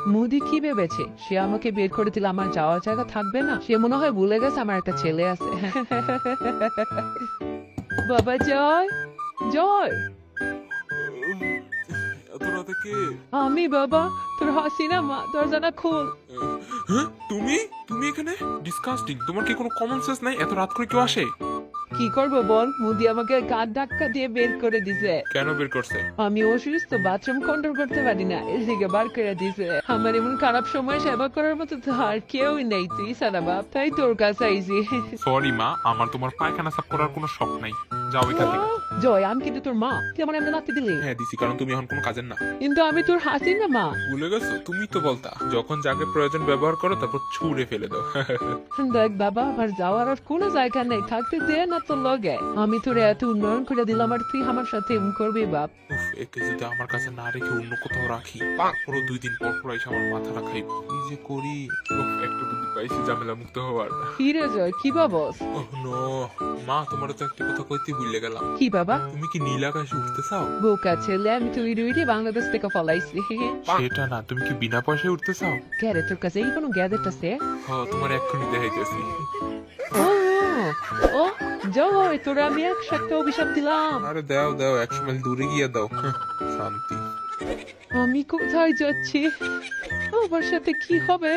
মুদি কি ভেবেছে সে আমাকে বের করে দিলে আমার যাওয়ার জায়গা থাকবে না? সে মনে হয় ভুলে গেছে আমার একটা ছেলে আছে। বাবা জয়, জয়। এত রাতে কে? আমি বাবা, তোর হাসিনা মা, দরজাটা খোল। হ্যাঁ, তুমি তুমি এখানে? ডিসকাস্টিং। তোমার কি কোনো কমন সেন্স নাই? এত রাত করে কেউ আসে? কি করবো বল, মুদি আমাকে কাঠ ধাক্কা দিয়ে বের করে দিছে। কেন বের করছে? আমি অসুস্থ, বাথরুম কন্ট্রোল করতে পারি না, এর দিকে বার করে দিছে। আমার এমন খারাপ সময় সেবা করার মতো তো আর কেউ নেই, তুই সারা বাপ, তাই তোর কাছে আইছি। সরি মা, আমার তোমার পায়খানা সাফ করার কোনো শখ নাই। যাও এখান থেকে। জয়, আমি কিন্তু তোর মা, তুই আমার এমনি নাতি দিলি। হ্যাঁ দিছি, কারণ তুমি এখন কোনো কাজের না। কিন্তু আমি তোর হাসিনা মা। ভুলে গেছো? তুমি তো বলতা যখন যাকে প্রয়োজন ব্যবহার করো তারপর ছুঁড়ে ফেলে দাও। দেখ বাবা, আমার যাওয়ার আর কোনো জায়গা নেই, থাকতে দে না তোর লগে। আমি তোর এত উন্নয়ন করে দিলাম আর তুই আমার সাথে এমন করবি বাপ? উফ, একে যদি আমার কাছে না রেখে অন্য কোথাও রাখি, পুরো 2 দিন পর পর এসে আমার মাথাটা খাইব। কি যে করি। উফ, একটা বুদ্ধি পাইছি ঝামেলা মুক্ত হওয়ার। ফিরে জয়, কি বাবস? ওহ নো, মা তোমার তো একটা কথা কইতে ভুলে গেলাম। কি বাবা? তুমি কি নীল আকাশে উঠতে চাও? বোকা ছেলে, আমি তো উইডি বাংলাদেশ থেকে ফলাইছি। সেটা না, তুমি কি বিনা পয়সায় উঠতে চাও? গ্যারে, তোর কাছে এই কোনো গ্যাজেট আছে? হ্যাঁ, তোমার এক্ষুনি দেখাইতেছি। ও ও জয়, তোরা আমি একসাথে অভিশাপ দিলাম। আরে দাও দাও, 100 মাইল দূরে গিয়ে দাও। শান্তি। আমি কোথায় যাচ্ছি? আমার সাথে কি হবে?